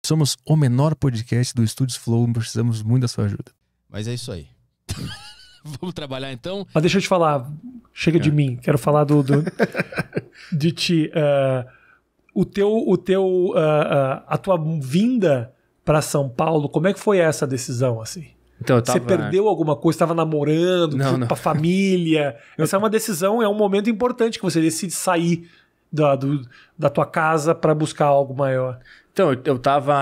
Somos o menor podcast do Estúdios Flow, precisamos muito da sua ajuda. Mas é isso aí. Vamos trabalhar então? Mas deixa eu te falar, chega de mim, quero falar de ti. A tua vinda para São Paulo, como é que foi essa decisão, assim? Então, Você perdeu alguma coisa, estava namorando, não. pra família? Essa é uma decisão, é um momento importante que você decide sair da tua casa para buscar algo maior. Então, eu tava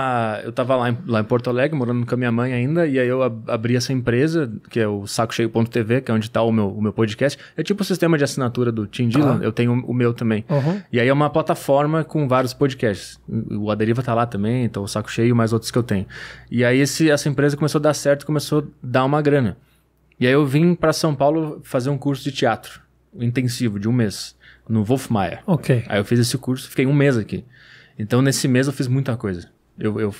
lá em Porto Alegre, morando com a minha mãe ainda, e aí eu abri essa empresa, que é o sacocheio.tv, que é onde tá o meu podcast. É tipo o sistema de assinatura do Tim Dillon, eu tenho o meu também. Uhum. E aí é uma plataforma com vários podcasts. O A Deriva tá lá também, então o Saco Cheio e mais outros que eu tenho. E aí essa empresa começou a dar certo, começou a dar uma grana. E aí eu vim para São Paulo fazer um curso de teatro intensivo, de 1 mês, no Wolf Maia. Ok. Aí eu fiz esse curso, fiquei 1 mês aqui. Então, nesse mês, eu fiz muita coisa. Eu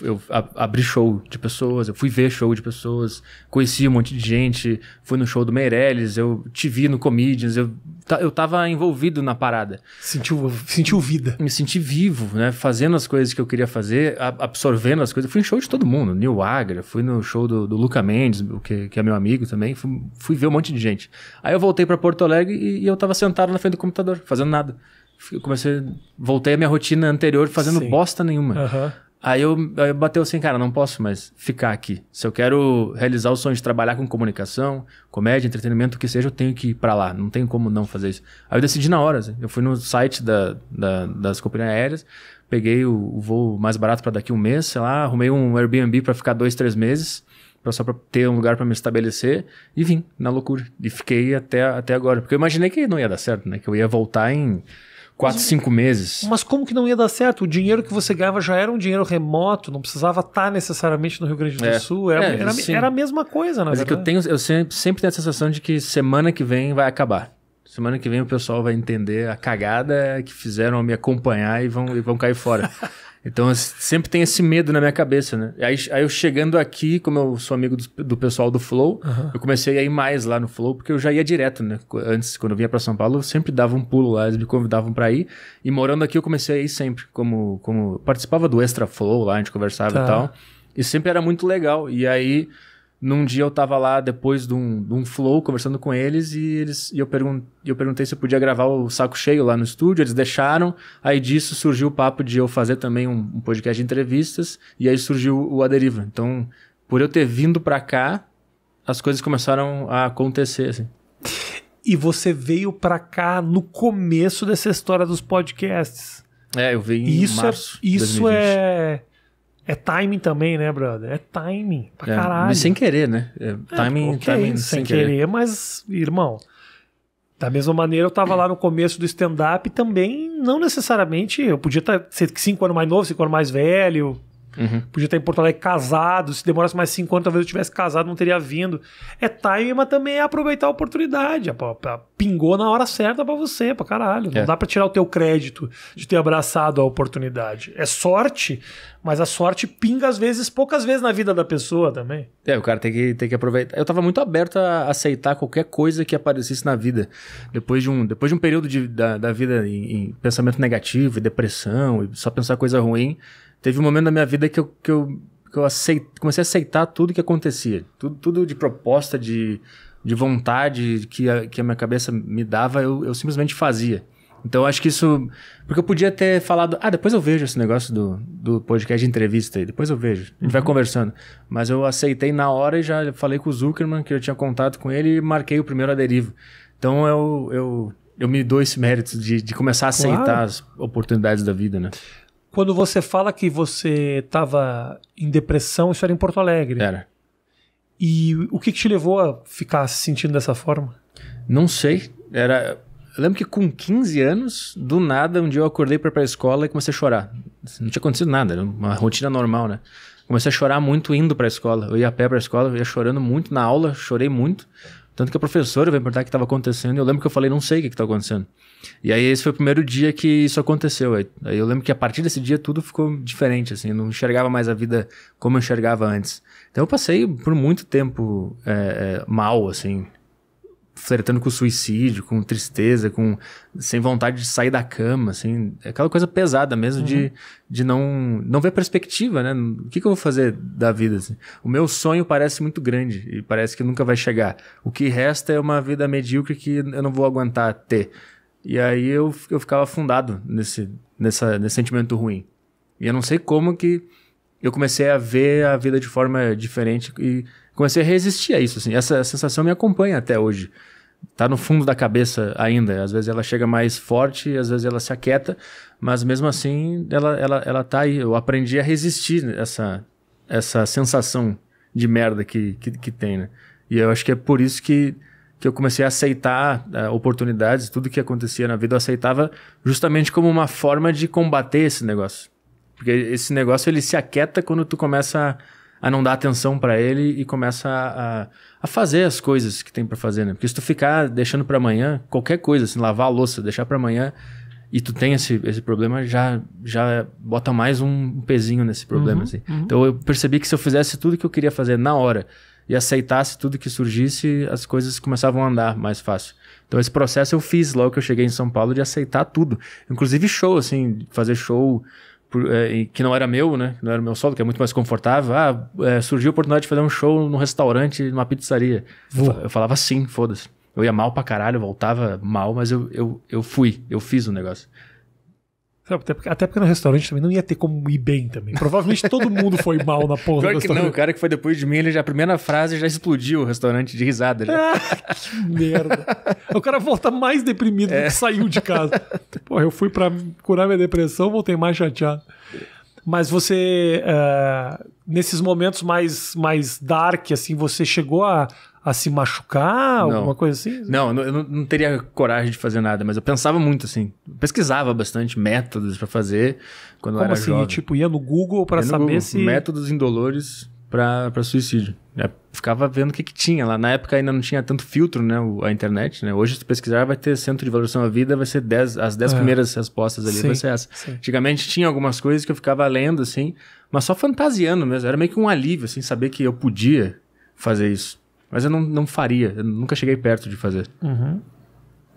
abri show de pessoas, eu fui ver show de pessoas, conheci um monte de gente, fui no show do Meirelles, eu te vi no Comedians, eu tava envolvido na parada. Sentiu vida. Me senti vivo, né? Fazendo as coisas que eu queria fazer, absorvendo as coisas. Fui em show de todo mundo, Neil Agra, fui no show do Luca Mendes, que é meu amigo também, fui ver um monte de gente. Aí eu voltei pra Porto Alegre e eu tava sentado na frente do computador, fazendo nada. Voltei à minha rotina anterior fazendo bosta nenhuma. Uhum. Aí eu bateu assim, cara, não posso mais ficar aqui. Se eu quero realizar o sonho de trabalhar com comunicação, comédia, entretenimento, o que seja, eu tenho que ir pra lá. Não tem como não fazer isso. Aí eu decidi na hora, assim. Eu fui no site das companhias aéreas, peguei o voo mais barato pra daqui 1 mês, sei lá, arrumei um Airbnb pra ficar 2, 3 meses, só pra ter um lugar pra me estabelecer, e vim na loucura. E fiquei até agora. Porque eu imaginei que não ia dar certo, né? Que eu ia voltar em 4, 5 meses. Mas como que não ia dar certo? O dinheiro que você ganhava já era um dinheiro remoto, não precisava estar necessariamente no Rio Grande do Sul. Era a mesma coisa, na verdade. Mas é que eu sempre tenho a sensação de que semana que vem vai acabar. Semana que vem o pessoal vai entender a cagada que fizeram me acompanhar e vão cair fora. Então, eu sempre tem esse medo na minha cabeça, né? Aí eu chegando aqui, como eu sou amigo do pessoal do Flow, eu comecei a ir mais lá no Flow, porque eu já ia direto, né? Antes, quando eu vinha pra São Paulo, eu sempre dava um pulo lá, eles me convidavam pra ir. E morando aqui, eu comecei a ir sempre, como participava do Extra Flow lá, a gente conversava e tal. E sempre era muito legal. E aí, num dia eu tava lá, depois de um Flow, conversando com eles, e eu perguntei se eu podia gravar o Saco Cheio lá no estúdio, eles deixaram. Aí disso surgiu o papo de eu fazer também um podcast de entrevistas, e aí surgiu o A Deriva. Então, por eu ter vindo pra cá, as coisas começaram a acontecer, assim. E você veio pra cá no começo dessa história dos podcasts. Eu vim em março de 2020. É timing também, né, brother? É timing pra caralho. Mas sem querer, né? Timing sem querer, mas, irmão, da mesma maneira eu tava lá no começo do stand-up também, não necessariamente, eu podia ser 5 anos mais novo, 5 anos mais velho, podia estar em Porto Alegre casado, se demorasse mais 5 anos, talvez eu tivesse casado, não teria vindo. É timing, mas também é aproveitar a oportunidade. Pingou na hora certa pra você, pra caralho. Não dá pra tirar o teu crédito de ter abraçado a oportunidade. É sorte, mas a sorte pinga às vezes, poucas vezes na vida da pessoa também. O cara tem que aproveitar. Eu tava muito aberto a aceitar qualquer coisa que aparecesse na vida. Depois de um período da vida em pensamento negativo e depressão, e só pensar coisa ruim, teve um momento na minha vida que eu comecei a aceitar tudo que acontecia. Tudo de proposta, de vontade que a minha cabeça me dava, eu simplesmente fazia. Então, acho que isso... Porque eu podia ter falado, depois eu vejo esse negócio do podcast de entrevista aí, depois eu vejo, a gente vai conversando. Mas eu aceitei na hora e já falei com o Zuckerman, que eu tinha contato com ele, e marquei o primeiro A Deriva. Então, eu me dou esse mérito de começar a aceitar as oportunidades da vida, né? Quando você fala que você estava em depressão, isso era em Porto Alegre. Era. E o que te levou a ficar se sentindo dessa forma? Não sei. Eu lembro que com 15 anos, do nada, um dia eu acordei para ir pra escola e comecei a chorar. Não tinha acontecido nada, era uma rotina normal, né? Comecei a chorar muito indo pra escola. Eu ia a pé pra escola, eu ia chorando muito na aula, chorei muito. Tanto que a professora veio perguntar o que estava acontecendo e eu lembro que eu falei, não sei o que está acontecendo. E aí esse foi o primeiro dia que isso aconteceu. Aí eu lembro que a partir desse dia tudo ficou diferente, assim, eu não enxergava mais a vida como eu enxergava antes. Então eu passei por muito tempo mal, assim, flertando com suicídio, com tristeza, sem vontade de sair da cama, assim, aquela coisa pesada mesmo de não ver perspectiva, né? O que eu vou fazer da vida, assim? O meu sonho parece muito grande e parece que nunca vai chegar. O que resta é uma vida medíocre que eu não vou aguentar ter. E aí eu ficava afundado nesse sentimento ruim. E eu não sei como que eu comecei a ver a vida de forma diferente e comecei a resistir a isso, assim. Essa sensação me acompanha até hoje. Tá no fundo da cabeça ainda. Às vezes ela chega mais forte, às vezes ela se aquieta, mas mesmo assim ela tá aí. Eu aprendi a resistir essa sensação de merda que tem, né? E eu acho que é por isso que eu comecei a aceitar oportunidades, tudo que acontecia na vida eu aceitava justamente como uma forma de combater esse negócio. Porque esse negócio ele se aquieta quando tu começa a não dar atenção pra ele e começa a fazer as coisas que tem pra fazer, né? Porque se tu ficar deixando pra amanhã, qualquer coisa, assim, lavar a louça, deixar pra amanhã, e tu tem esse problema, já bota mais um pezinho nesse problema, assim. Então eu percebi que se eu fizesse tudo que eu queria fazer na hora e aceitasse tudo que surgisse, as coisas começavam a andar mais fácil. Então esse processo eu fiz logo que eu cheguei em São Paulo, de aceitar tudo. Inclusive show, assim, fazer show que não era meu, né? Não era meu solo, que é muito mais confortável. Surgiu a oportunidade de fazer um show num restaurante, numa pizzaria. Eu falava sim, foda-se. Eu ia mal pra caralho, voltava mal, mas eu fiz o negócio. Até porque no restaurante também não ia ter como ir bem também. Provavelmente todo mundo foi mal na porra do restaurante. Não, o cara que foi depois de mim, a primeira frase já explodiu o restaurante de risada. Que merda. O cara volta mais deprimido do que saiu de casa. Porra, eu fui pra curar minha depressão, voltei mais chateado. Mas você, nesses momentos mais dark, assim, você chegou a se machucar? Alguma coisa assim? Não, eu não teria coragem de fazer nada, mas eu pensava muito, assim. Pesquisava bastante métodos pra fazer quando eu era jovem. Como assim? Tipo, ia no Google pra saber se... Métodos indolores pra suicídio. Eu ficava vendo o que tinha lá. Na época ainda não tinha tanto filtro, né? A internet, né? Hoje, se tu pesquisar, vai ter Centro de Valorização à Vida, vai ser as 10 primeiras respostas ali, vai ser essa. Sim. Antigamente tinha algumas coisas que eu ficava lendo, assim, mas só fantasiando mesmo. Era meio que um alívio, assim, saber que eu podia fazer isso. Mas eu não faria. Eu nunca cheguei perto de fazer.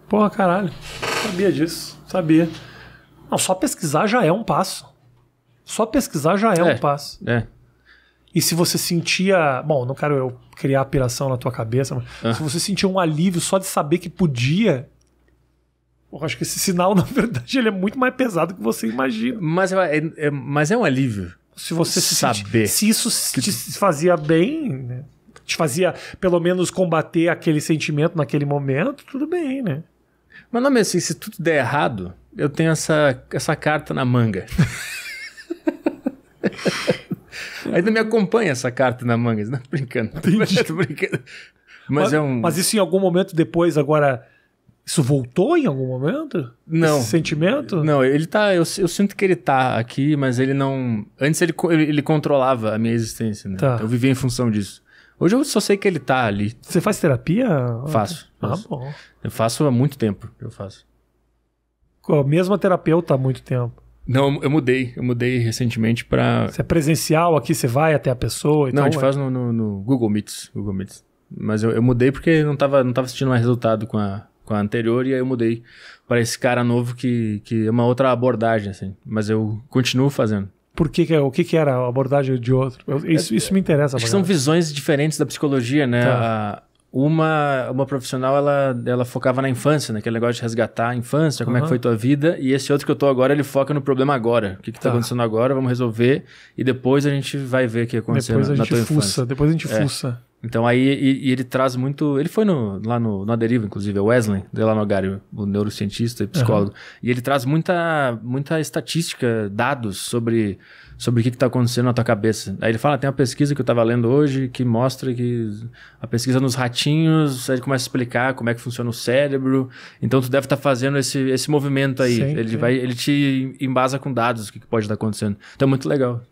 Porra, caralho. Sabia disso. Sabia. Não, só pesquisar já é um passo. Só pesquisar já é um passo. E se você sentia... Bom, não quero eu criar piração na tua cabeça, mas se você sentia um alívio só de saber que podia... Eu acho que esse sinal, na verdade, ele é muito mais pesado do que você imagina. Mas é um alívio. Se você saber. Se isso te fazia bem... Né? Te fazia, pelo menos, combater aquele sentimento naquele momento, tudo bem, né? Mas não, assim, se tudo der errado, eu tenho essa carta na manga. Ainda me acompanha essa carta na manga. Não, brincando. Tô brincando. Mas isso em algum momento depois, agora... Isso voltou em algum momento? Não. Esse sentimento? Não, ele tá... Eu sinto que ele tá aqui, mas ele não... Antes ele controlava a minha existência, né? Tá. Eu vivia em função disso. Hoje eu só sei que ele tá ali. Você faz terapia? Faço. Bom. Eu faço há muito tempo. Eu faço. A mesma terapeuta há muito tempo? Não, eu mudei. Eu mudei recentemente pra... Você é presencial aqui? Você vai até a pessoa e Não, tal? A gente faz no Google Meets. Mas eu mudei porque não tava sentindo mais resultado com a anterior, e aí eu mudei para esse cara novo que é uma outra abordagem, assim. Mas eu continuo fazendo. O que era a abordagem de outro? Isso me interessa. Acho que são visões diferentes da psicologia, né? Tá. Uma profissional, ela focava na infância, naquele negócio de resgatar a infância, como é que foi tua vida, e esse outro que eu tô agora, ele foca no problema agora. O que tá acontecendo agora, vamos resolver, e depois a gente vai ver o que aconteceu na tua infância. Depois a gente fuça. Então aí ele traz muito... Ele foi lá no Aderiva, inclusive, o Wesley Delanogari, o neurocientista e psicólogo. E ele traz muita estatística, dados sobre o que está acontecendo na tua cabeça. Aí ele fala, tem uma pesquisa que eu estava lendo hoje que mostra que a pesquisa nos ratinhos, aí ele começa a explicar como é que funciona o cérebro. Então tu deve estar fazendo esse movimento aí. Ele te embasa com dados o que pode estar acontecendo. Então é muito legal.